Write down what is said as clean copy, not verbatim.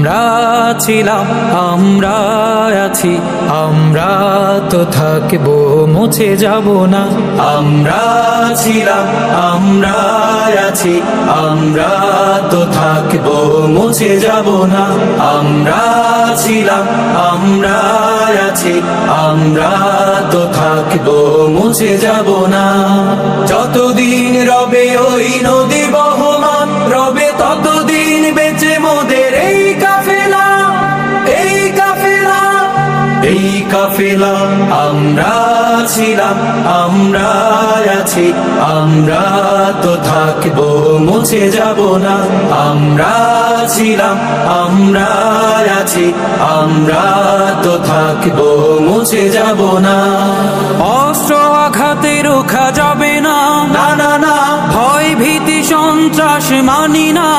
আমরা ছিলাম, আমরা আছি, আমরা তো থাকবো, মুছে যাব না। আমরা ছিলাম, আমরা আছি, আমরা তো থাকবো, মুছে যাব না। আমরা ছিলাম, আমরা আছি, আমরা তো থাকবো, মুছে যাব না। যতদিন রবে ওই নদী বহমান, রবে ততদিন বেঁচে মোদের এই কাফেলা, এই কাফেলা, এই কাফেলা। আমরা ছিলাম, আমরা আছি, আমরা তো থাকবো, মুছে যাব না। আমরা ছিলাম, আমরা আছি, আমরা তো থাকবো, মুছে যাব না। অস্ত্র আঘাতে রোখা যাবে না, না না না। ভয় ভীতি সন্ত্রাস মানি না,